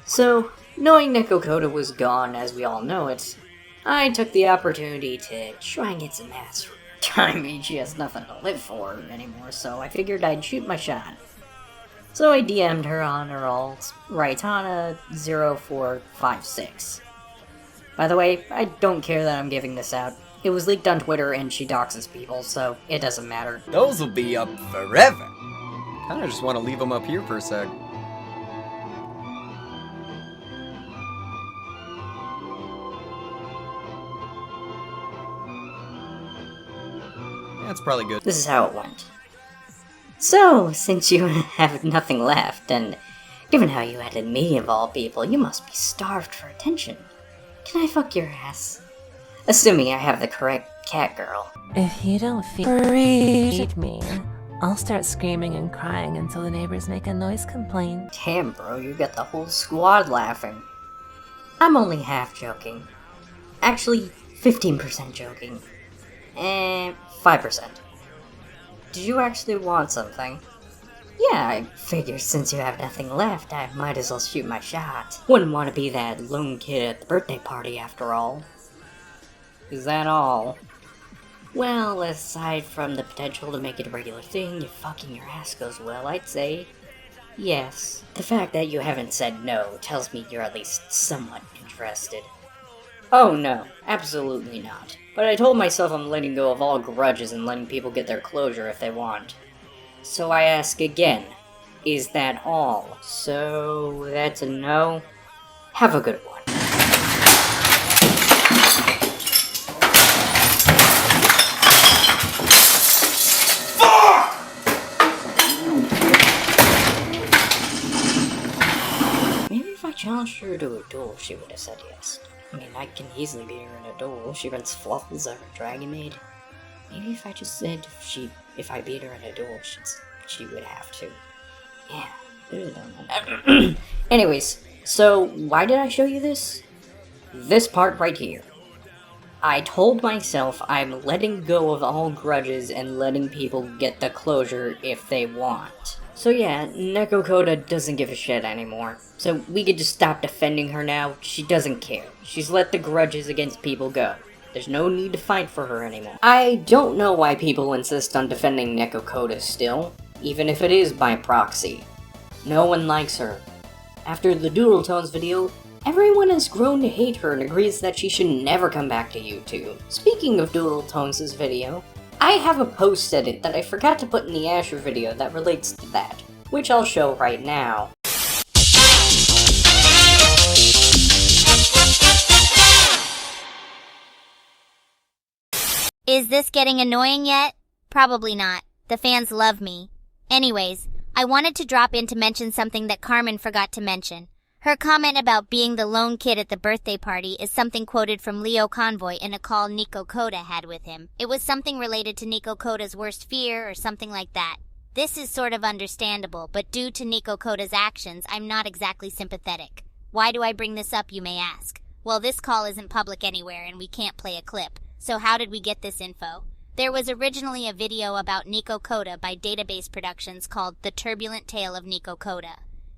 So, knowing Neko Koda was gone as we all know it, I took the opportunity to try and get some ass for her. I mean, she has nothing to live for anymore, so I figured I'd shoot my shot. So I DM'd her on her alt, Raitana0456. By the way, I don't care that I'm giving this out. It was leaked on Twitter and she doxes people, so it doesn't matter. Those will be up forever. Kinda just want to leave them up here for a sec. That's probably good. This is how it went. So, since you have nothing left, and given how you added me of all people, you must be starved for attention. Can I fuck your ass? Assuming I have the correct cat girl. If you don't feed me, I'll start screaming and crying until the neighbors make a noise complaint. Damn, bro, you got the whole squad laughing. I'm only half joking. Actually, 15% joking. 5%. Did you actually want something? Yeah, I figured since you have nothing left, I might as well shoot my shot. Wouldn't want to be that lone kid at the birthday party after all. Is that all? Well, aside from the potential to make it a regular thing, if fucking your ass goes well, I'd say yes. The fact that you haven't said no tells me you're at least somewhat interested. Oh no, absolutely not. But I told myself I'm letting go of all grudges and letting people get their closure if they want. So I ask again, is that all? So that's a no? Have a good one. Maybe if I challenged her to a duel, she would have said yes. I mean, I can easily beat her in a duel. She runs Fluffles on her Dragon Maid. Maybe if I just said if I beat her in a duel, she would have to. Yeah. Anyways, so why did I show you this? This part right here. I told myself I'm letting go of all grudges and letting people get the closure if they want. So yeah, Neko Koda doesn't give a shit anymore. So we could just stop defending her now. She doesn't care. She's let the grudges against people go. There's no need to fight for her anymore. I don't know why people insist on defending Neko Koda still, even if it is by proxy. No one likes her. After the Doodle Tones video, Everyone has grown to hate her and agrees that she should never come back to YouTube. Speaking of Doodle Tones' video, I have a post edit that I forgot to put in the Asher video that relates to that, which I'll show right now. Is this getting annoying yet? Probably not. The fans love me. Anyways, I wanted to drop in to mention something that Carmen forgot to mention. Her comment about being the lone kid at the birthday party is something quoted from LioConvoy in a call Nico Coda had with him. It was something related to Nico Coda's worst fear or something like that. This is sort of understandable, but due to Nico Coda's actions, I'm not exactly sympathetic. Why do I bring this up, you may ask? Well, this call isn't public anywhere and we can't play a clip. So how did we get this info? There was originally a video about Nico Coda by Database Productions called The Turbulent Tale of Nico Coda.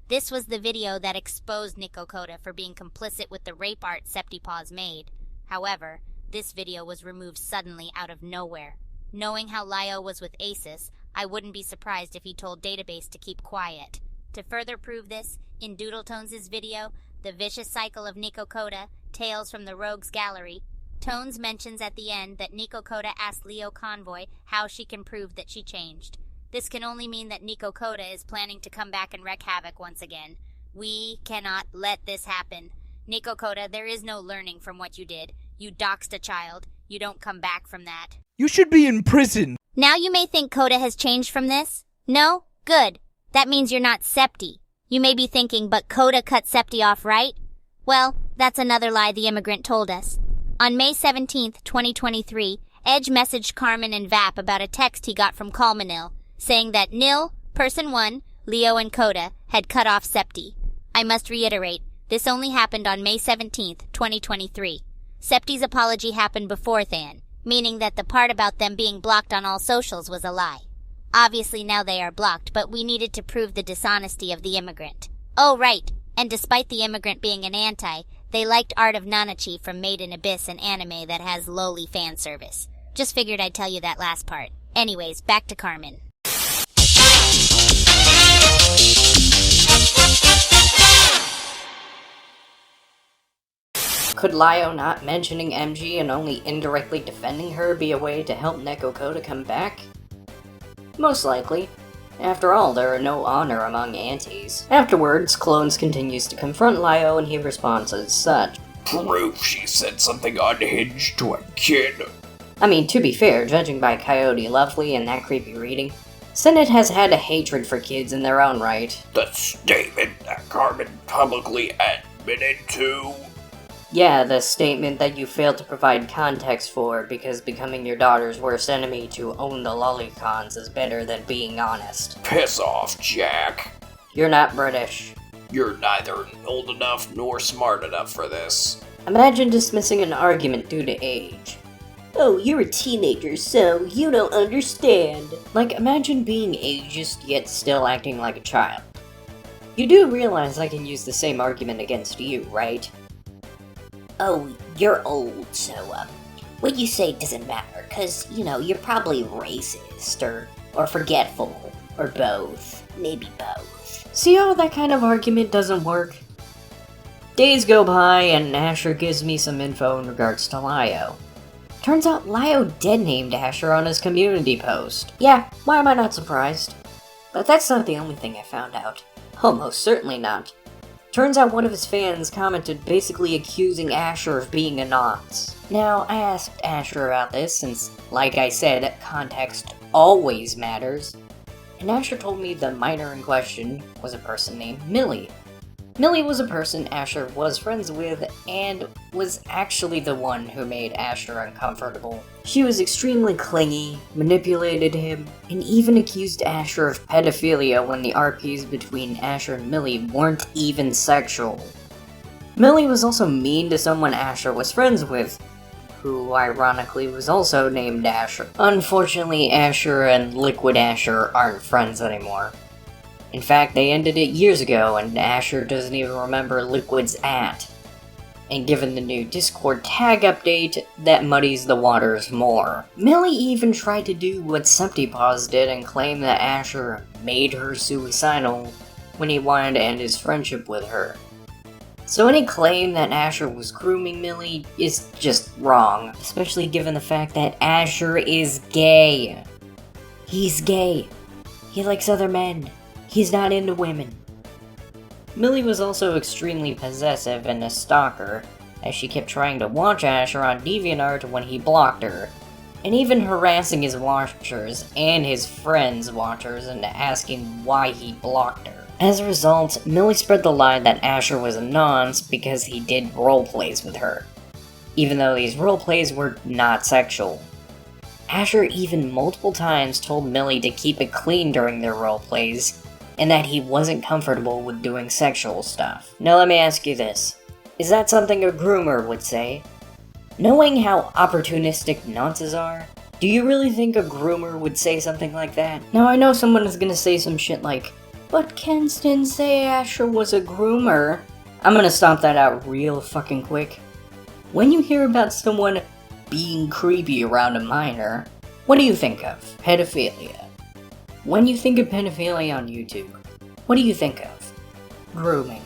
This was the video that exposed Nico Coda for being complicit with the rape art SeptyPaws made. However, this video was removed suddenly out of nowhere. Knowing how Lio was with Asus, I wouldn't be surprised if he told Database to keep quiet. To further prove this, in Doodletones' video, The Vicious Cycle of Nico Coda, Tales from the Rogues Gallery, Tones mentions at the end that Nico Coda asked LioConvoy how she can prove that she changed. This can only mean that Nico Coda is planning to come back and wreak havoc once again. We cannot let this happen. Nico Coda, there is no learning from what you did. You doxed a child. You don't come back from that. You should be in prison. Now you may think Coda has changed from this. No? Good. That means you're not Septy. You may be thinking, but Coda cut Septy off, right? Well, that's another lie the Immigrant told us. On May 17th, 2023, Edge messaged Carmen and Vap about a text he got from Calmanil, saying that Nil, Person 1, Leo, and Coda had cut off Septy. I must reiterate, this only happened on May 17th, 2023. Septy's apology happened before Than, meaning that the part about them being blocked on all socials was a lie. Obviously now they are blocked, but we needed to prove the dishonesty of the Immigrant. Oh, right, and despite the Immigrant being an anti, they liked Art of Nanachi from Made in Abyss, an anime that has lowly fan service. Just figured I'd tell you that last part. Anyways, back to Carmen. Could Lio not mentioning MG and only indirectly defending her be a way to help Nico Coda come back? Most likely. After all, there are no honor among antis. Afterwards, Clones continues to confront Lio and he responds as such. Proof she said something unhinged to a kid. I mean, to be fair, judging by Coyote Lovely and that creepy reading, Senate has had a hatred for kids in their own right. The statement that Carmen publicly admitted to. Yeah, the statement that you failed to provide context for because becoming your daughter's worst enemy to own the lolicons is better than being honest. Piss off, Jack. You're not British. You're neither old enough nor smart enough for this. Imagine dismissing an argument due to age. Oh, you're a teenager, so you don't understand. Like, imagine being ageist yet still acting like a child. You do realize I can use the same argument against you, right? Oh, you're old, so, what you say doesn't matter, cause, you know, you're probably racist, or forgetful, or both. Maybe both. See how that kind of argument doesn't work? Days go by, and Asher gives me some info in regards to Lio. Turns out Lio dead-named Asher on his community post. Yeah, why am I not surprised? But that's not the only thing I found out. Almost certainly not. Turns out one of his fans commented basically accusing Asher of being a Nazi. Now, I asked Asher about this since, like I said, context always matters. And Asher told me the minor in question was a person named Millie. Millie was a person Asher was friends with and was actually the one who made Asher uncomfortable. She was extremely clingy, manipulated him, and even accused Asher of pedophilia when the RPs between Asher and Millie weren't even sexual. Millie was also mean to someone Asher was friends with, who ironically was also named Asher. Unfortunately, Asher and Liquid Asher aren't friends anymore. In fact, they ended it years ago, and Asher doesn't even remember Liquid's @ And given the new Discord tag update, that muddies the waters more. Millie even tried to do what SeptyPaws did and claim that Asher made her suicidal when he wanted to end his friendship with her. So any claim that Asher was grooming Millie is just wrong, especially given the fact that Asher is gay. He's gay. He likes other men. He's not into women. Millie was also extremely possessive and a stalker, as she kept trying to watch Asher on DeviantArt when he blocked her, and even harassing his watchers and his friends' watchers and asking why he blocked her. As a result, Millie spread the lie that Asher was a nonce because he did roleplays with her, even though these roleplays were not sexual. Asher even multiple times told Millie to keep it clean during their roleplays, and that he wasn't comfortable with doing sexual stuff. Now let me ask you this. Is that something a groomer would say? Knowing how opportunistic nonces are, do you really think a groomer would say something like that? Now I know someone is gonna say some shit like, but Kens didn't say Asher was a groomer. I'm gonna stomp that out real fucking quick. When you hear about someone being creepy around a minor, what do you think of? Pedophilia. When you think of pedophilia on YouTube, what do you think of? Grooming.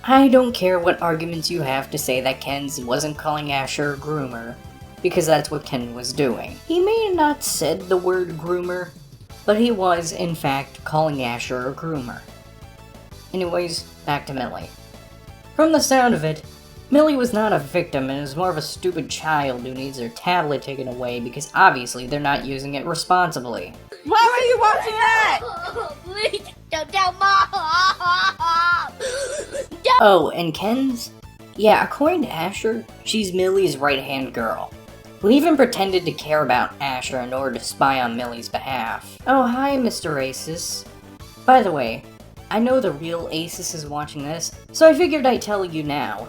I don't care what arguments you have to say that Kens wasn't calling Asher a groomer, because that's what Ken was doing. He may have not said the word groomer, but he was, in fact, calling Asher a groomer. Anyways, back to Millie. From the sound of it, Millie was not a victim and is more of a stupid child who needs their tablet taken away because obviously they're not using it responsibly. Why were you watching that? Please don't tell Mom! Oh, and Ken's? Yeah, according to Asher, she's Millie's right-hand girl, who even pretended to care about Asher in order to spy on Millie's behalf. Oh, hi, Mr. Asus. By the way, I know the real Asus is watching this, so I figured I'd tell you now.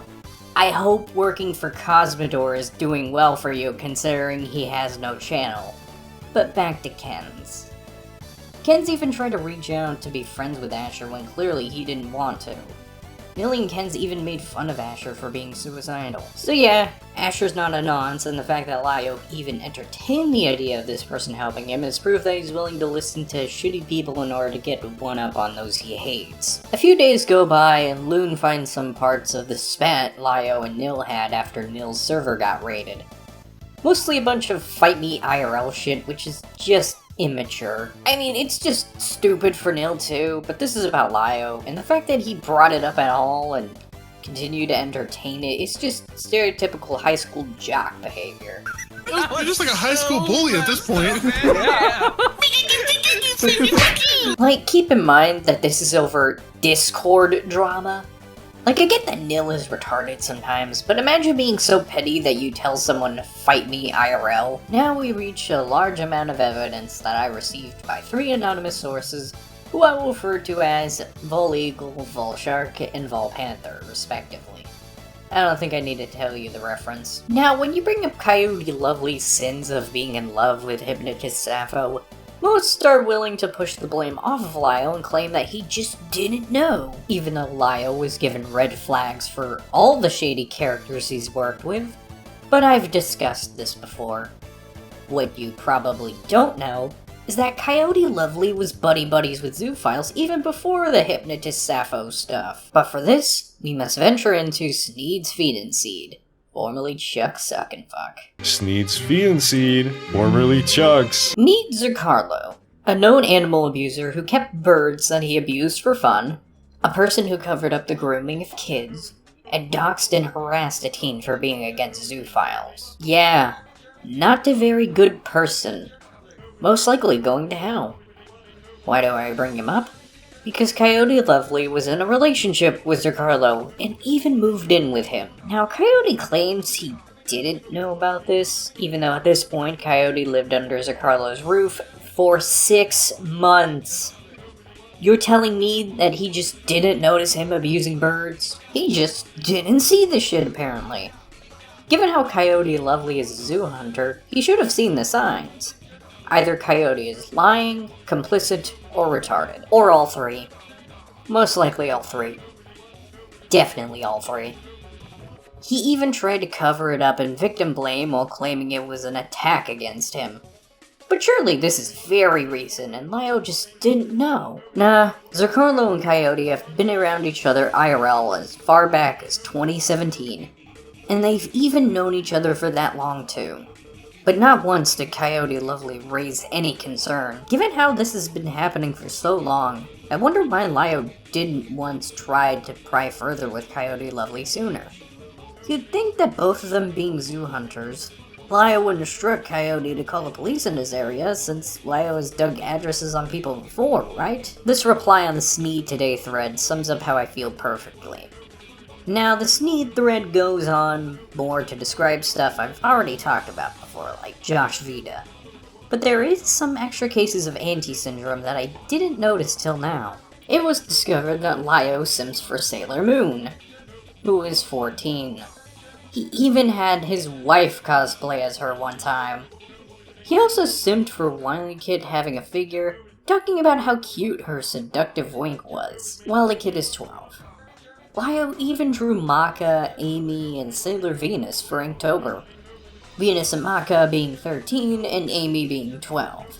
I hope working for Cosmodor is doing well for you considering he has no channel. But back to Ken's. Ken's even tried to reach out to be friends with Asher when clearly he didn't want to. Millie and Ken's even made fun of Asher for being suicidal. So yeah, Asher's not a nonce, and the fact that Lio even entertained the idea of this person helping him is proof that he's willing to listen to shitty people in order to get one up on those he hates. A few days go by, and Loon finds some parts of the spat Lio and Nil had after Nil's server got raided. Mostly a bunch of fight me IRL shit, which is just immature. I mean, it's just stupid for Nil too, but this is about Lio, and the fact that he brought it up at all and continued to entertain it, it's just stereotypical high school jock behavior. You're just like a high school bully at this point. Like, keep in mind that this is over Discord drama. Like, I get that Nil is retarded sometimes, but imagine being so petty that you tell someone to fight me IRL. Now we reach a large amount of evidence that I received by 3 anonymous sources, who I will refer to as Vol-Eagle, Vol-Shark, and Vol-Panther, respectively. I don't think I need to tell you the reference. Now, when you bring up Coyote Lovely's sins of being in love with Hypnotist Sappho, most are willing to push the blame off of Lio and claim that he just didn't know, even though Lio was given red flags for all the shady characters he's worked with. But I've discussed this before. What you probably don't know is that Coyote Lovely was buddy-buddies with Zoophiles even before the Hypnotist Sappho stuff. But for this, we must venture into Sneed's Feed and Seed, formerly Chuck Suck and Fuck. Sneed's Feed and Seed, formerly Chuck's. Meet Zercarlo, a known animal abuser who kept birds that he abused for fun, a person who covered up the grooming of kids, and doxed and harassed a teen for being against zoophiles. Yeah, not a very good person. Most likely going to hell. Why do I bring him up? Because Coyote Lovely was in a relationship with Zercarlo and even moved in with him. Now, Coyote claims he didn't know about this, even though at this point Coyote lived under Zercarlo's roof for 6 months. You're telling me that he just didn't notice him abusing birds? He just didn't see the shit, apparently. Given how Coyote Lovely is a zoo hunter, he should have seen the signs. Either Coyote is lying, complicit, or retarded. Or all 3. Most likely all 3. Definitely all 3. He even tried to cover it up and victim blame while claiming it was an attack against him. But surely this is very recent, and Lio just didn't know. Nah, Zercarlo and Coyote have been around each other IRL as far back as 2017, and they've even known each other for that long too. But not once did Coyote Lovely raise any concern. Given how this has been happening for so long, I wonder why Lio didn't once try to pry further with Coyote Lovely sooner. You'd think that both of them being zoo hunters, Lio wouldn't instruct Coyote to call the police in his area, since Lio has dug addresses on people before, right? This reply on the Sneed.Today thread sums up how I feel perfectly. Now, the Sneed thread goes on more to describe stuff I've already talked about before, like Josh Vida. But there is some extra cases of anti-syndrome that I didn't notice till now. It was discovered that Lio sims for Sailor Moon, who is 14. He even had his wife cosplay as her one time. He also simmed for Wily Kid having a figure, talking about how cute her seductive wink was. Wily Kid is 12. Lio even drew Maka, Amy, and Sailor Venus for Inktober. Venus and Maka being 13, and Amy being 12.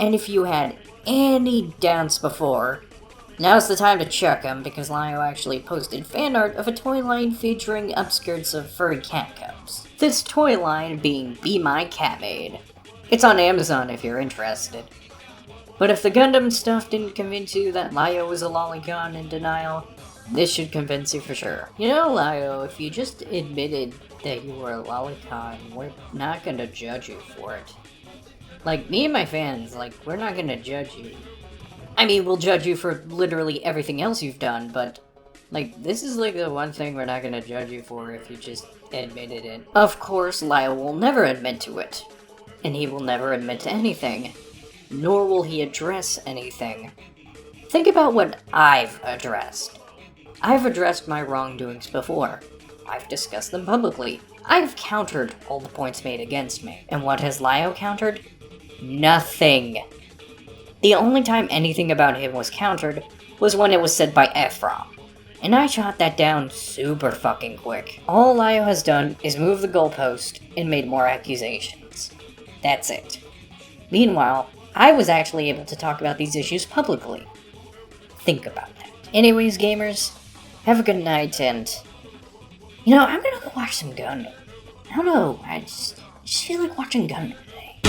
And if you had any doubts before, now's the time to check them, because Lio actually posted fan art of a toy line featuring upskirts of furry cat cubs. This toy line being Be My Cat Maid. It's on Amazon if you're interested. But if the Gundam stuff didn't convince you that Lio was a lolicon in denial, this should convince you for sure. You know, Lio, if you just admitted that you were a lolicon, we're not gonna judge you for it. Like, me and my fans, like, we're not gonna judge you. I mean, we'll judge you for literally everything else you've done, but, like, this is like the one thing we're not gonna judge you for if you just admitted it. Of course, Lio will never admit to it. And he will never admit to anything. Nor will he address anything. Think about what I've addressed. I've addressed my wrongdoings before. I've discussed them publicly. I've countered all the points made against me. And what has Lio countered? Nothing. The only time anything about him was countered was when it was said by Ephraim. And I shot that down super fucking quick. All Lio has done is move the goalpost and made more accusations. That's it. Meanwhile, I was actually able to talk about these issues publicly. Think about that. Anyways, gamers, have a good night, and you know, I'm gonna go watch some Gundam. I don't know, I just feel like watching Gundam today.